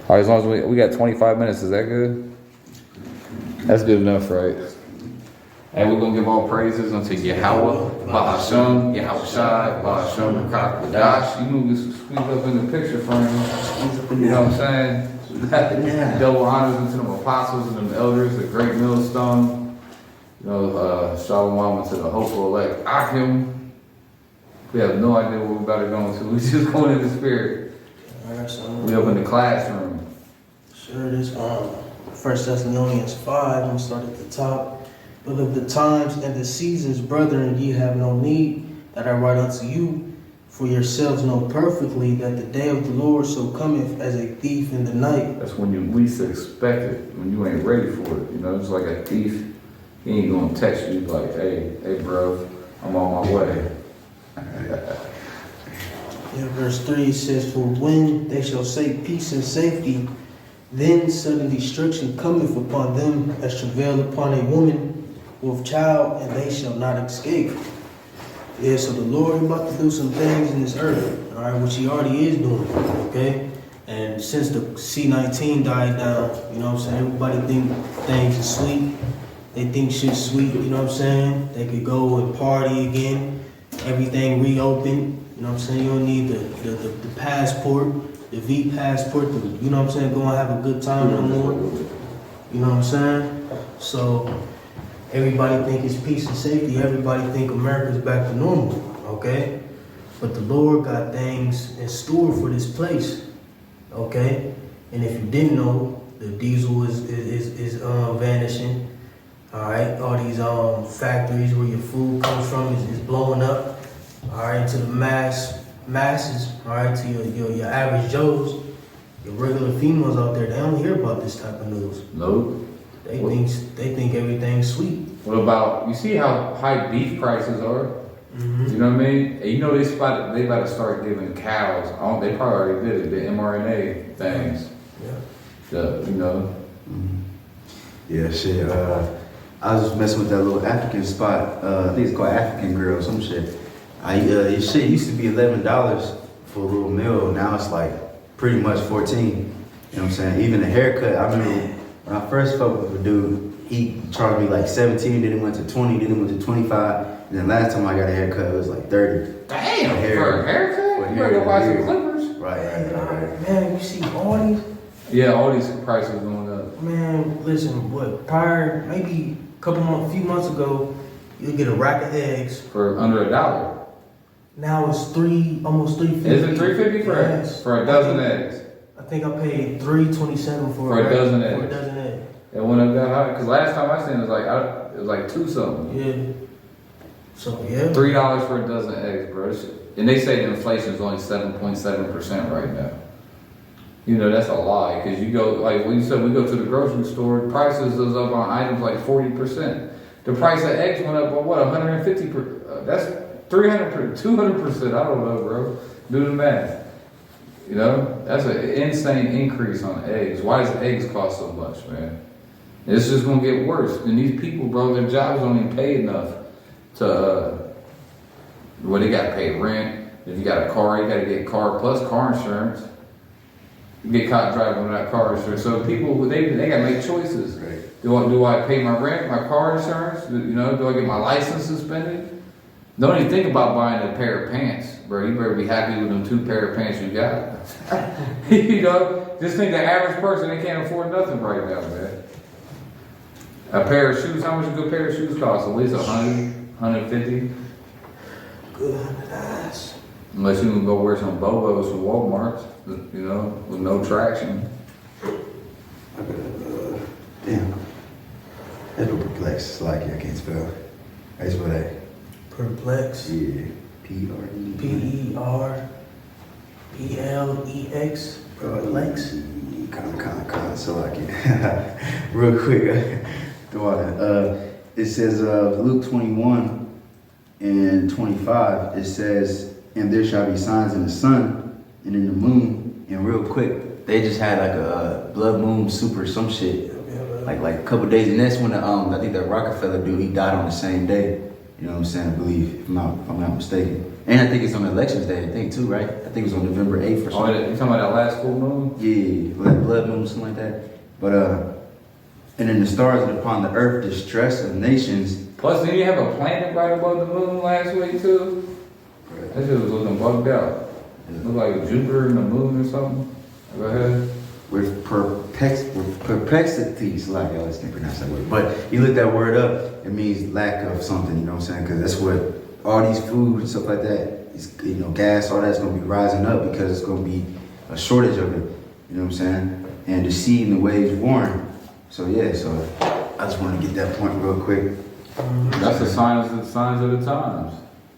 All right, as long as we got 25 minutes, is that good? That's good enough, right? And we're gonna give all praises unto Yahweh, Bahasham, Yahweh Shai, Bahasham, Kadash. You move this squeeze up in the picture frame. You know what I'm saying? Double honors unto them apostles and them elders, the great millstone. You know, Shalom to the hopeful elect Akim. We have no idea what we're about to go into. We just going in the spirit. We up in the classroom. Sure, this 1 Thessalonians 5, I'm gonna start at the top. But of the times and the seasons, brethren, ye have no need that I write unto you, for yourselves know perfectly that the day of the Lord so cometh as a thief in the night. That's when you least expect it, when you ain't ready for it. You know, it's like a thief. He ain't gonna text you like, hey bro, I'm on my way. Yeah, verse 3 it says, for when they shall say peace and safety, then sudden destruction cometh upon them as travail upon a woman with child, and they shall not escape. Yeah, so the Lord is about to do some things in this earth, all right, which he already is doing, okay? And since the C-19 died down, you know what I'm saying, everybody think things are sweet. They think shit's sweet, you know what I'm saying? They could go and party again, everything reopened, you know what I'm saying? You don't need the passport, the V passport, you know what I'm saying, go and have a good time no more. You know what I'm saying? So everybody think it's peace and safety. Everybody think America's back to normal, okay? But the Lord got things in store for this place, okay? And if you didn't know, the diesel is vanishing, all right? All these factories where your food comes from is blowing up, all right? To the masses, all right? To your average Joes, your regular females out there, they don't hear about this type of news. Nope. They think everything's sweet. What about, you see how high beef prices are? Mm-hmm. You know what I mean? And you know they about to start giving cows, they probably already did it, the mRNA things. Yeah. You know. Yeah, shit. I was just messing with that little African spot. I think it's called African Grill or some shit. Shit used to be $11 for a little meal. Now it's like pretty much 14. You know what I'm saying? Even a haircut. I remember when I first spoke with a dude, he charged me like 17, then it went to 20, then it went to 25, and then last time I got a haircut, it was like 30. Damn, for a haircut? You better go buy some clippers. Right. Man, you see all these? Yeah, all these prices going up. Man, listen, prior, maybe few months ago, you'll get a rack of eggs. For under $1. Now it's almost $3.50. Is it $3.50 for Yes. for a dozen eggs? I think I paid $3.27 For a dozen eggs. For a dozen eggs. It went up that high? Because last time I seen it was like $2 something. Yeah. So yeah. $3 for a dozen eggs, bro. And they say the inflation is only 7.7% right now. You know, that's a lie. Because you go, like we said, we go to the grocery store, prices is up on items like 40%. The price of eggs went up by what, 150%? That's 200%. I don't know, bro. Do the math. You know, that's an insane increase on eggs. Why does eggs cost so much, man? It's just gonna get worse. And these people, bro, their jobs don't even pay enough to, they gotta pay rent. If you got a car, you gotta get car plus car insurance. You get caught driving without car insurance. So people, they gotta make choices. Right. Do I pay my rent, my car insurance? You know, do I get my license suspended? Don't even think about buying a pair of pants, bro. You better be happy with them 2 pair of pants you got. You know, just think the average person, they can't afford nothing right now, man. A pair of shoes, how much a good pair of shoes cost? At least 100, 150? Good ass. Unless you can go wear some Bobos from Walmart, you know, with no traction. Damn. That's a perplex. It's like I can't spell. That's what I. Perplex. Yeah. P-R-E. P-E-R-P-L-E-X. Perplex. So I can. Real quick. It says Luke 21 and 25. It says, and there shall be signs in the sun and in the moon. And real quick, they just had like a blood moon super some shit. Like a couple days. And that's when I think that Rockefeller dude, he died on the same day. You know what I'm saying? I believe, if I'm not mistaken. And I think it's on Elections Day, I think too, right? I think it was on November 8th or something. Oh, you talking about that last full moon? Yeah, blood moon, something like that. But and then the stars are upon the earth, the stress of nations. Plus, didn't you have a planet right above the moon last week too? That shit was looking bugged out. It looked like Jupiter and the moon or something. Go ahead. With perplexities, like I always can't pronounce that word. But you look that word up, it means lack of something. You know what I'm saying? Because that's what all these food and stuff like that. Is, you know, gas, all that's gonna be rising up because it's gonna be a shortage of it. You know what I'm saying? And the seed and the waves warm. So yeah, so I just want to get that point real quick. That's the signs of the times.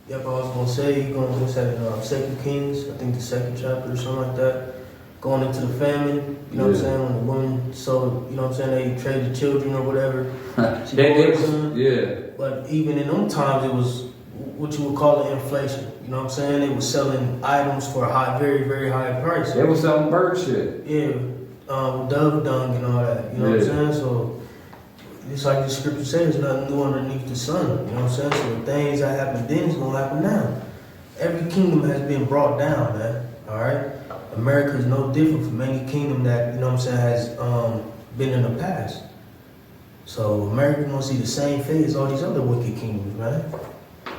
Yep, I was gonna say you're gonna look at 2 Kings, I think the 2nd chapter or something like that. Going into the famine, you know what I'm saying? When the woman sold, you know what I'm saying, they traded children or whatever. She bought some. Yeah. But even in them times, it was what you would call an inflation. You know what I'm saying? They were selling items for a high, very, very high price. They were selling bird shit. Yeah, dove dung and all that. You know what I'm saying? So it's like the scripture says, there's nothing new underneath the sun. You know what I'm saying? So the things that happened then is gonna happen now. Every kingdom has been brought down, man. All right. America is no different from any kingdom that, you know what I'm saying, has been in the past. So America gonna see the same fate as all these other wicked kingdoms, man.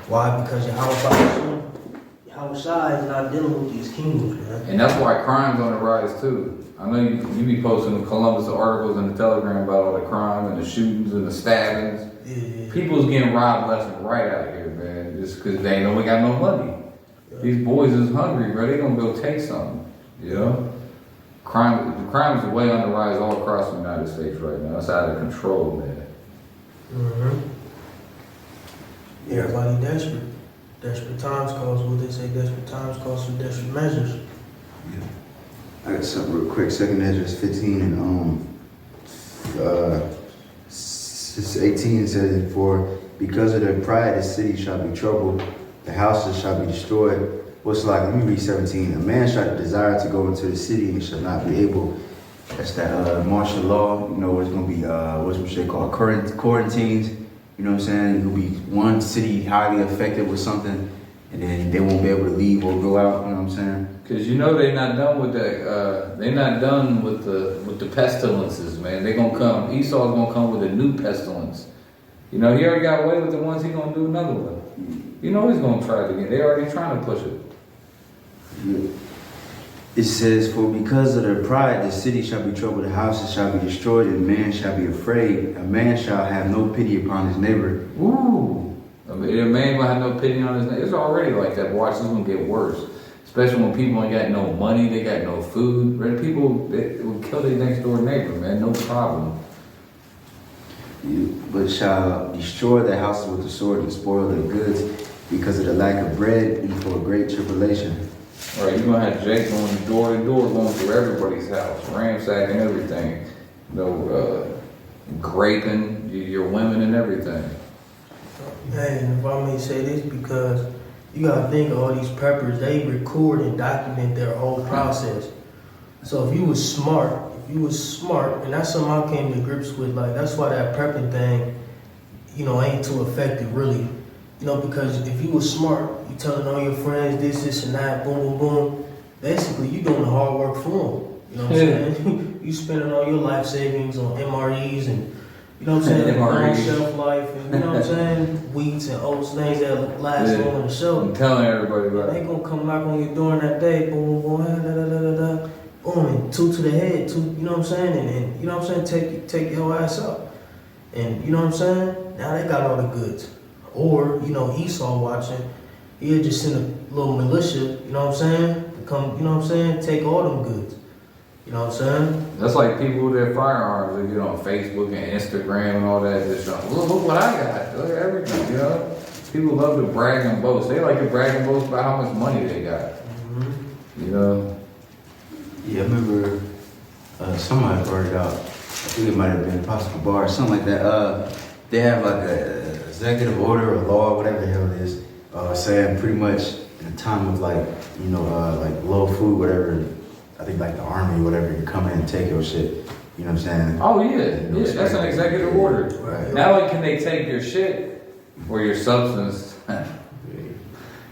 Why? Because Yahweh Shai is not dealing with these kingdoms, man. And that's why crime's on the rise too. I know you be posting the Columbus articles in the Telegram about all the crime and the shootings and the stabbings. Yeah. People's getting robbed left and right out here, man, just because they ain't got no money. Yeah. These boys is hungry, bro. They gonna go take something. You know? Crime is way on the rise all across the United States right now. It's out of control, man. Mm-hmm. Everybody desperate. Desperate times calls, what they say, desperate times calls for desperate measures. Yeah. I got something real quick. 2nd Ezra 15 and 18 says, "For because of their pride, the city shall be troubled, the houses shall be destroyed." What's like? Let me read 17. "A man shall desire to go into the city and shall not be able." That's that martial law. You know, it's gonna be what's what they call quarantines. You know what I'm saying? It'll be one city highly affected with something, and then they won't be able to leave or go out. You know what I'm saying? Cause you know they're not done with that. They're not done with the pestilences, man. They gonna come. Esau's gonna come with a new pestilence. You know, he already got away with the ones. He gonna do another one. You know he's gonna try it again. They already trying to push it. Yeah. It says, "For because of their pride, the city shall be troubled, the houses shall be destroyed, and man shall be afraid. A man shall have no pity upon his neighbor." Ooh. I mean, a man gonna have no pity on his neighbor. It's already like that. But watch, it's gonna get worse. Especially when people ain't got no money, they got no food. Right? People they will kill their next door neighbor, man. No problem. "But shall destroy the houses with the sword and spoil their goods because of the lack of bread and for a great tribulation." All right, you're gonna have Jake going door to door, going through everybody's house, ransacking everything. You know, graping your women and everything. Hey, and if I may say this, because you gotta think of all these preppers, they record and document their whole process. So if you was smart, and that's something I came to grips with, like that's why that prepping thing, you know, ain't too effective really. You know, because if you was smart, you telling all your friends this and that, boom, boom, boom. Basically, you doing the hard work for them. You know what I'm saying? You spending all your life savings on MREs and, you know what I'm saying, long shelf life and, you know what I'm saying, wheats and oats, things that last long on the shelf. I'm telling everybody about They it. gonna come knock on your door that day, boom, boom, boom, da da da da da, boom, and two to the head, you know what I'm saying, and you know what I'm saying, take your ass up, and you know what I'm saying. Now they got all the goods. Or, you know, Esau watching, he'll just send a little militia, you know what I'm saying, to come, you know what I'm saying, take all them goods. You know what I'm saying? That's like people with their firearms. They get on Facebook and Instagram and all that. Just look what I got. Look at everything, you know? People love to brag and boast. They like to brag and boast about how much money they got. Mm-hmm. You know? Yeah, I remember somebody brought it out. I think it might have been Apostle Bar or something like that. They have like a executive order or law, whatever the hell it is, saying pretty much in a time of like, you know, like low food, whatever, I think like the army, whatever, you come in and take your shit. You know what I'm saying? Oh, yeah. That's an executive order. Right. Not only can they take your shit or your substance,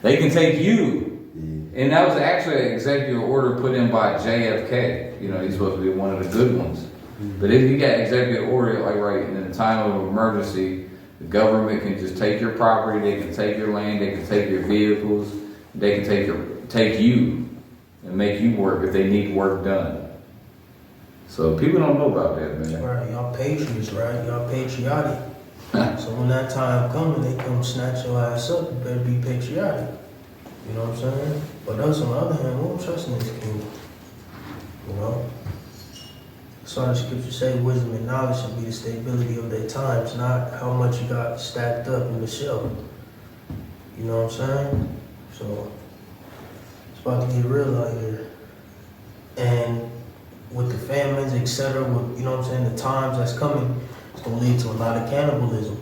they can take you. And that was actually an executive order put in by JFK. You know, he's supposed to be one of the good ones. But if you got executive order, like right in a time of emergency, the government can just take your property, they can take your land, they can take your vehicles, they can take you and make you work if they need work done. So people don't know about that, man. Right, y'all patriots, right? Y'all patriotic. So when that time comes, they come snatch your ass up. You better be patriotic. You know what I'm saying? But us, on the other hand, we don't trust in this kingdom. You know? So the scripture say wisdom and knowledge shall be the stability of their times, not how much you got stacked up in the shelf. You know what I'm saying? So it's about to get real out here. And with the famines, etc., with, you know what I'm saying, the times that's coming, it's gonna lead to a lot of cannibalism.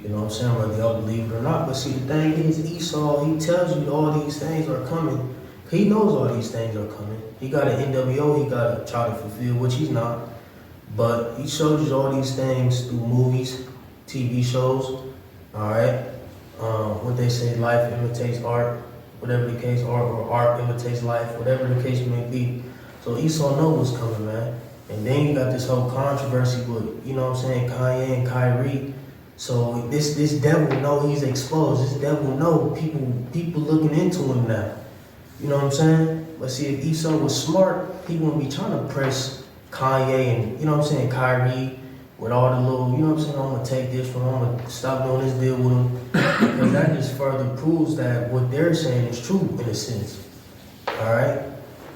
You know what I'm saying, whether y'all believe it or not. But see, the thing is, Esau, he tells you all these things are coming. He knows all these things are coming. He got an NWO, he got to try to fulfill, which he's not. But he shows you all these things through movies, TV shows, all right? What they say, life imitates art, whatever the case, or art imitates life, whatever the case may be. So Esau knows what's coming, man. And then you got this whole controversy with, you know what I'm saying, Kanye and Kyrie. So this devil know he's exposed. This devil know people looking into him now. You know what I'm saying? But see, if Esau was smart, he wouldn't be trying to press Kanye and, you know what I'm saying, Kyrie with all the little, you know what I'm saying, I'm going to take this from him, I'm going to stop doing this deal with him. Because that just further proves that what they're saying is true in a sense. All right?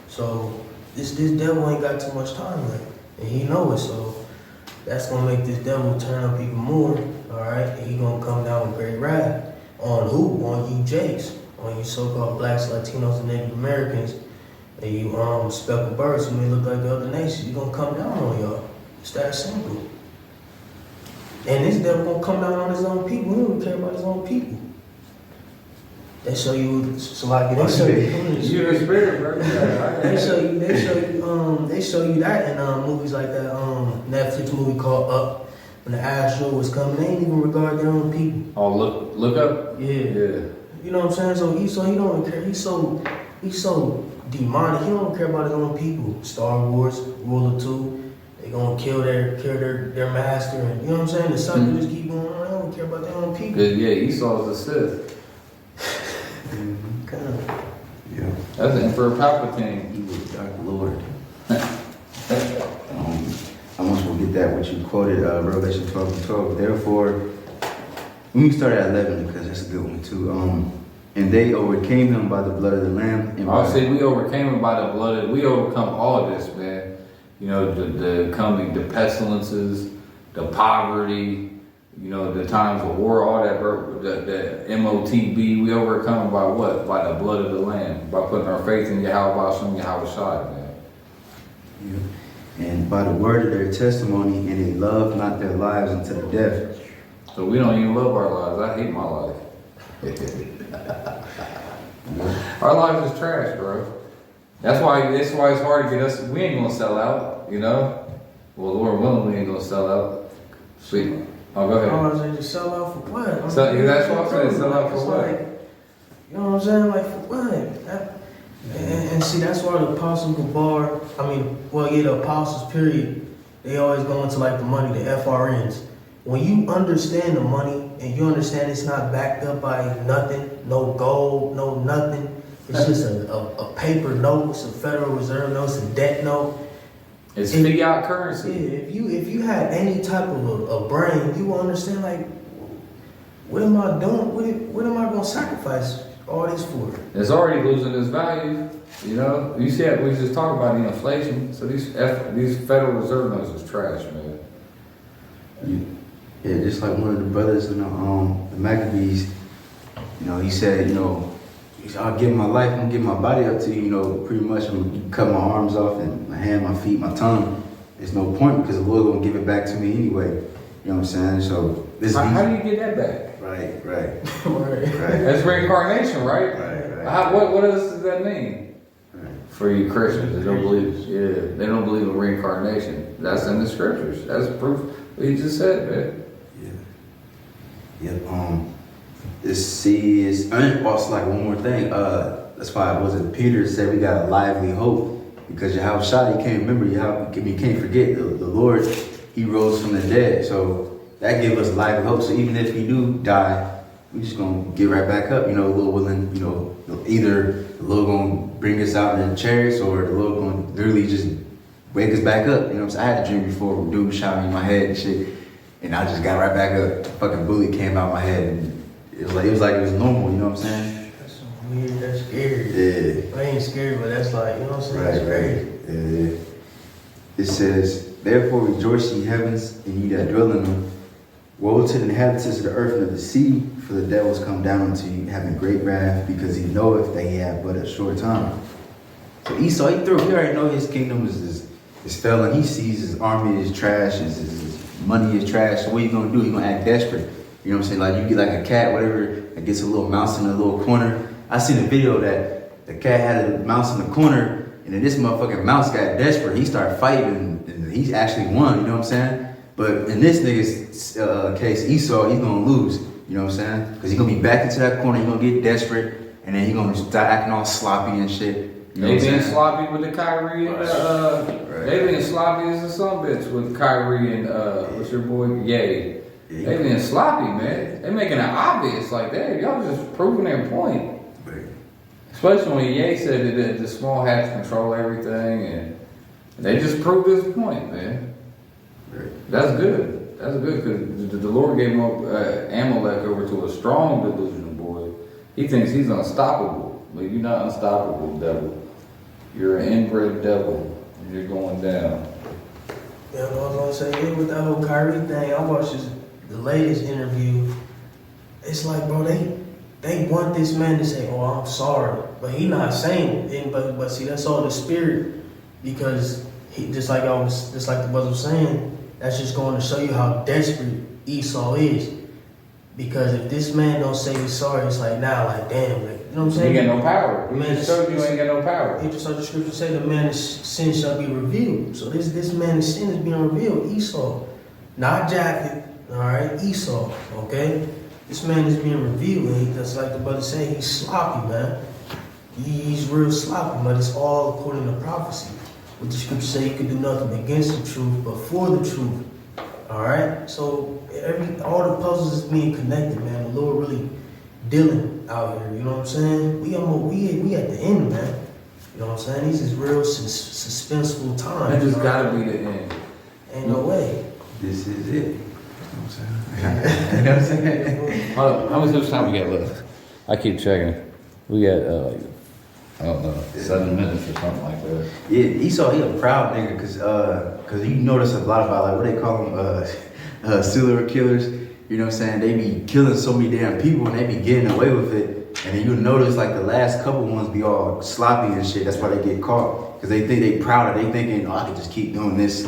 So this devil ain't got too much time left. And he know it, so that's going to make this devil turn up even more. All right? And he going to come down with great wrath. On who? On you Jakes. On you so-called blacks, Latinos, and Native Americans, and you speckled birds who may look like the other nations, you're gonna come down on y'all. It's that simple. And this devil gonna come down on his own people. He don't care about his own people. They show you, so like they show you, You're a spirit, bro. they show you that in movies like that Netflix movie called Up. When the astral was coming, they ain't even regard their own people. Oh, look up. Yeah. You know what I'm saying? So Esau, he don't care. He's so demonic. He don't care about his own people. Star Wars, Ruler 2, they gonna kill their master, and you know what I'm saying? The cycle just keep going on. They don't care about their own people. Cause yeah, Esau's the Sith. Kind of. Yeah. That's Emperor Palpatine. He was Dark Lord. I almost forget that what you quoted, Revelation 12:12. Therefore, we can start at 11 because that's a good one too. And they overcame them by the blood of the Lamb. And I say we overcame him by the blood. We overcome all of this, man. You know, the pestilences, the poverty, you know, the times of war, all that, the MOTB. We overcome by what? By the blood of the Lamb. By putting our faith in Yahweh Shai, man. Yeah. And by the word of their testimony, and they loved not their lives unto the death. So we don't even love our lives. I hate my life. Our lives is trash, bro. That's why it's hard to get us. We ain't gonna sell out, you know. Well, Lord willing, we ain't gonna sell out. Sweet. Oh, go ahead. I was saying, just sell out for what? So, that's what I'm saying. Sell out for what? Like, you know what I'm saying? Like for what? And see, that's why the Apostle Gabar, the apostles, period, they always go into like the money, the FRNs. When you understand the money and you understand it's not backed up by nothing, no gold, no nothing, it's just a paper note, it's a Federal Reserve note, it's a debt note. It's fiat currency. Yeah, if you had any type of a brain, you will understand like, what am I doing? What am I gonna sacrifice all this for? It's already losing its value. You know, you see we just talked about the inflation. So these Federal Reserve notes is trash, man. Yeah, just like one of the brothers in the Maccabees, you know, he said, you know, I'll give my life, I'm gonna give my body up to you, you know, pretty much I'm gonna cut my arms off and my hand, my feet, my tongue. There's no point because the Lord gonna give it back to me anyway. You know what I'm saying? So this how do you get that back? Right. That's reincarnation, right? Right. What else does that mean? Right. For you Christians, they don't believe. Yeah, they don't believe in reincarnation. That's in the scriptures. That's proof. What you just said, man. Yeah. And also like one more thing. that's why it wasn't Peter said we got a lively hope. Because Yahushua, you can't remember, you can't forget the Lord, he rose from the dead. So that gave us lively hope. So even if we do die, we just gonna get right back up, you know, Lord willing, you know, either the Lord gonna bring us out in the chariots or the Lord gonna literally just wake us back up. You know what I'm saying? I had a dream before, a dude shot me in my head and shit. And I just got right back up. Fucking bullet came out my head and it was like it was normal, you know what I'm saying? That's so weird, that's scary. Yeah. I ain't scared, but that's like, you know what I'm saying? Right, That's crazy. right. It says, therefore rejoice ye heavens, and ye that dwell in them. Woe to the inhabitants of the earth and of the sea, for the devils come down unto you, having great wrath, because he knoweth that he hath but a short time. So Esau, he already know his kingdom is failing. He sees his army is trash, his money is trash. So what you gonna do? He gonna act desperate. You know what I'm saying? Like you get like a cat, whatever, that gets a little mouse in a little corner. I seen a video that the cat had a mouse in the corner, and then this motherfucking mouse got desperate. He started fighting, and he actually won. You know what I'm saying? But in this nigga's case, Esau, he's gonna lose. You know what I'm saying? Because he's gonna be back into that corner. He's gonna get desperate, and then he's gonna start acting all sloppy and shit. You know They what I'm being saying? sloppy with the Kyrie and Right. they being sloppy as a sumbitch with Kyrie and what's your boy Ye. Yeah. They being sloppy, man. They making it obvious like that. Y'all just proving their point. Right. Especially when Ye said that the small hats control everything, and they just proved his point, man. Right. That's good. That's good because the Lord gave him up Amalek over to a strong delusional boy. He thinks he's unstoppable, but you're not unstoppable, devil. You're an inbred devil, and you're going down. Yeah, I was gonna say, yeah, with that whole Kyrie thing, I watched the latest interview. It's like, bro, they want this man to say, "Oh, I'm sorry," but he not saying it. But see, that's all the spirit, because he just like the brother was saying. That's just going to show you how desperate Esau is. Because if this man don't say he's sorry, it's like now, like damn, like you know what I'm saying? He got no power. He Man, just showed you ain't got no power. He just heard the scripture say the man's sin shall be revealed. So this man's sin is being revealed. Esau, not Japheth, all right? Esau, okay? This man is being revealed, and he, just like the brother said, he's sloppy, man. He's real sloppy, but it's all according to prophecy. What the scripture say, you can do nothing against the truth, but for the truth. All right? So all the puzzles is being connected, man. The Lord really dealing out here, you know what I'm saying? We at the end, man. You know what I'm saying? These is real suspenseful times. That just you know? gotta be the end. Ain't no way. This is it. You know what I'm saying? You know what I'm saying? Hold on, how much time we got left? I keep checking. We got I don't know, 7 minutes or something like that. Yeah, Esau, he a proud nigga, cause you notice a lot about like what they call them, serial killers. You know what I'm saying? They be killing so many damn people and they be getting away with it. And then you notice like the last couple ones be all sloppy and shit. That's why they get caught, cause they think they proud of. They thinking, oh, I can just keep doing this,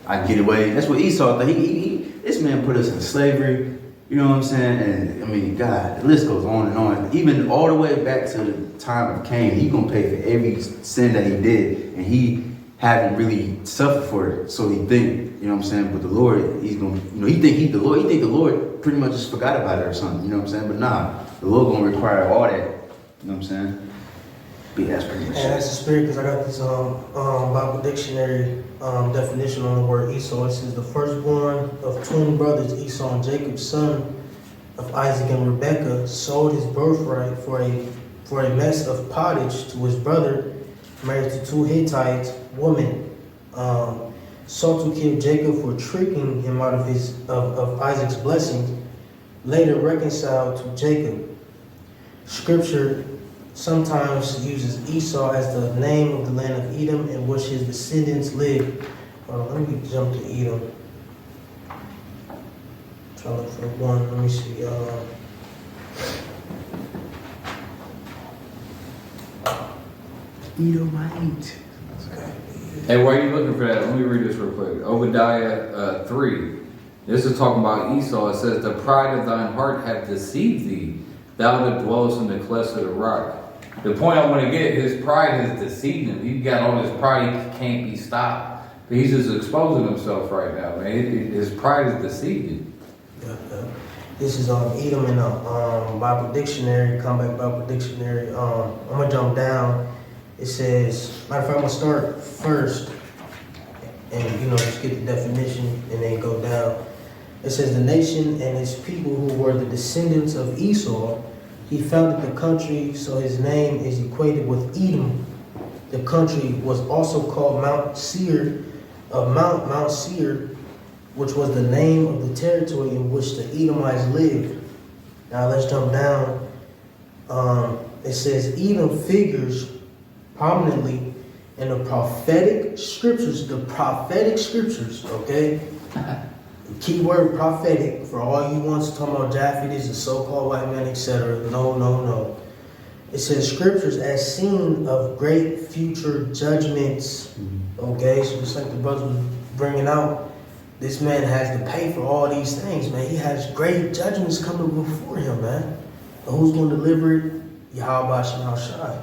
I can get away. That's what Esau thought. This man put us in slavery. You know what I'm saying? And I mean, God, the list goes on and on. Even all the way back to the time of Cain, he gonna pay for every sin that he did, and he haven't really suffered for it. So he think, you know what I'm saying? But the Lord, he's gonna, you know, he think the Lord pretty much just forgot about it or something. You know what I'm saying? But nah, the Lord gonna require all that. You know what I'm saying? But yeah, that's pretty much And that's the spirit, because I got this Bible dictionary definition on the word Esau. It says the firstborn of twin brothers, Esau and Jacob, son of Isaac and Rebekah, sold his birthright for a mess of pottage to his brother, married to two Hittite women. Sought to kill Jacob for tricking him out of Isaac's blessings, later reconciled to Jacob. Scripture sometimes uses Esau as the name of the land of Edom in which his descendants lived. Let me jump to Edom. Try to look for one. Let me see. Edomite. Hey, while you looking for that, let me read this real quick. Obadiah 3. This is talking about Esau. It says, the pride of thine heart hath deceived thee, thou that dwellest in the clefts of the rock. The point I want to get, his pride has deceived him. He's got all this pride, he can't be stopped. But he's just exposing himself right now, man. His pride has deceived him. Yeah. This is Edom in a Bible dictionary, Comeback Bible Dictionary. I'm gonna jump down. It says, matter of fact, I'm gonna start first and just get the definition and then go down. It says the nation and its people who were the descendants of Esau. He founded the country, so his name is equated with Edom. The country was also called Mount Seir, Mount Seir, which was the name of the territory in which the Edomites lived. Now let's jump down. It says Edom figures prominently in the prophetic scriptures. The prophetic scriptures, okay? Keyword prophetic for all you ones talking about Japhet is a so-called white man, etc. No. It says scriptures as seen of great future judgments. Okay, so just like the brother was bringing out, this man has to pay for all these things, man. He has great judgments coming before him, man. And who's going to deliver it? Yahweh Shema Shai.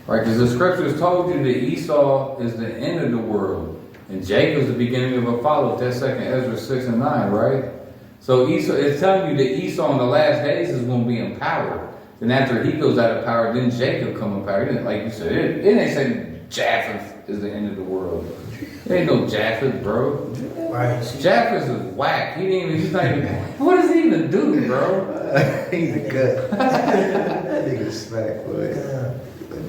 Right, because the scriptures told you that Esau is the end of the world. And Jacob's the beginning of a follow. That's 2nd Ezra 6 and 9, right? So Esau, it's telling you that Esau in the last days is going to be in power. Then after he goes out of power, then Jacob come in power. Like you said, it ain't saying Japheth is the end of the world. There ain't no Japheth, bro. Right. Japheth is whack. He's not even, what does he even do, bro? He's a cut. That nigga smack, boy. Yeah.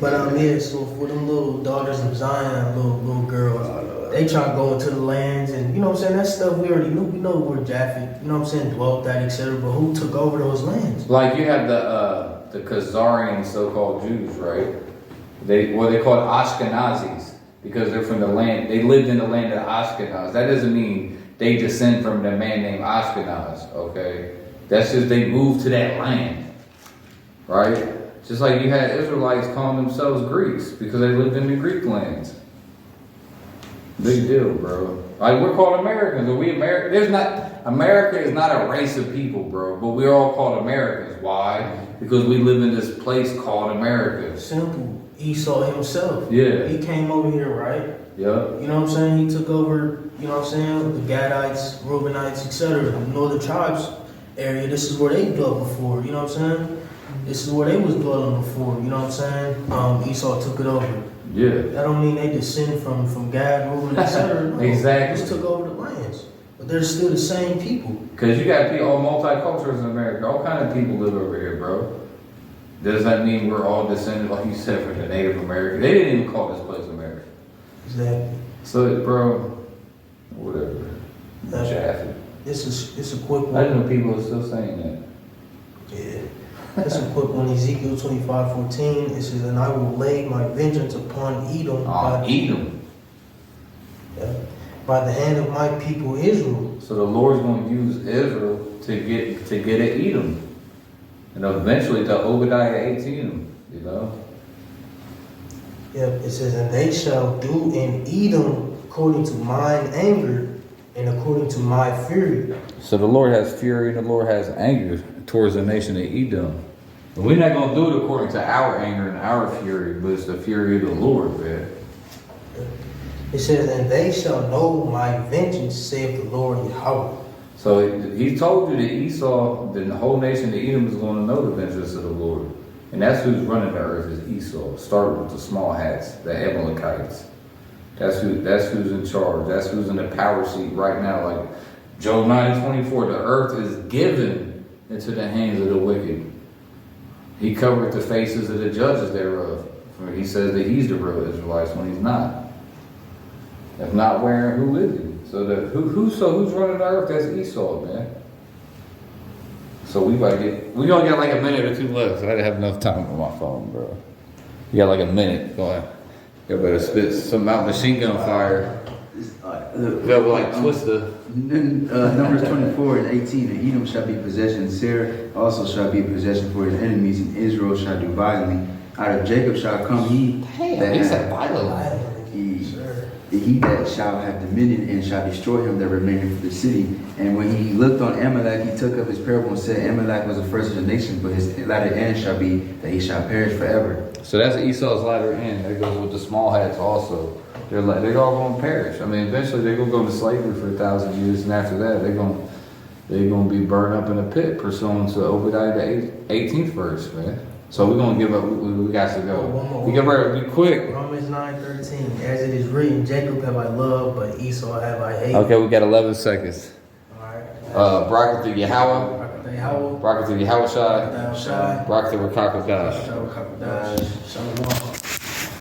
But so for them little daughters of Zion, little girls, they try to go into the lands, and you know what I'm saying, that stuff we already knew. We know where Japhet, dwelt at, etc. But who took over those lands? Like you have the Khazarian so-called Jews, right? They call it Ashkenazis because they're from the land. They lived in the land of Ashkenaz. That doesn't mean they descend from the man named Ashkenaz. Okay, that's just they moved to that land, right? Just like you had Israelites calling themselves Greeks because they lived in the Greek lands. Big deal, bro. Like we're called Americans. Are we American? America is not a race of people, bro. But we're all called Americans. Why? Because we live in this place called America. Simple. Esau himself. Yeah. He came over here, right? Yeah. You know what I'm saying? He took over, the Gadites, Reubenites, etc. The northern tribes area. This is where they dwelt before, you know what I'm saying? This is where they was dwelling before, you know what I'm saying? Esau took it over. Yeah. That don't mean they descend from Gad, Reuben, etc. No, Exactly. They just took over the lands. But they're still the same people. Because you got all multicultures in America. All kind of people live over here, bro. Does that mean we're all descended, like you said, from the Native American? They didn't even call this place America. Exactly. So, bro, whatever. Japheth. It's a quick one. I didn't know people are still saying that. Yeah. That's a quick one. Ezekiel 25:14. It says, "And I will lay my vengeance upon Edom Edom. by the hand of my people Israel." So the Lord's going to use Israel to get at Edom, and eventually to Obadiah 18. You know. Yep. It says, "And they shall do in Edom according to mine anger and according to my fury." So the Lord has fury, and the Lord has anger towards the nation of Edom. But we're not going to do it according to our anger and our fury, but it's the fury of the Lord, man. It says, "And they shall know my vengeance, saith the Lord Yahweh." So he told you that Esau, the whole nation of Edom is going to know the vengeance of the Lord. And that's who's running the earth is Esau. Start with the small hats, the Amalekites. That's who's in charge. That's who's in the power seat right now. Like Job 9:24, the earth is given into the hands of the wicked. He covered the faces of the judges thereof. For he says that he's the real Israelites when he's not. If not wearing, who is he? So who's running the earth? That's Esau, man. So we gonna get like a minute or two left. I didn't have enough time on my phone, bro. You got like a minute. Go ahead. You better spit some out machine gun fire. That will like twist the. Numbers 24 and 18. And Edom shall be possession. Seir also shall be possession for his enemies, and Israel shall do violently. Out of Jacob shall come he that shall have dominion and shall destroy him that remaineth for the city. And when he looked on Amalek, he took up his parable and said, Amalek was the first of the nation, but his latter end shall be that he shall perish forever. So that's Esau's latter end. That goes with the small hats also. They're all going to perish. I mean, eventually they're going to go into slavery for 1,000 years, and after that, they're gonna be burned up in a pit pursuant to Obadiah the 18th verse, man. So we're gonna give up. We got to go. One more. We gotta be quick. Romans 9:13. As it is written, Jacob have I loved, but Esau have I hated. Okay, we got 11 seconds. Alright. Barak to Yahweh, Yahweh. Barak to Yahweh Shai, Thou Shai. Barak to Rakakadash. Shalom.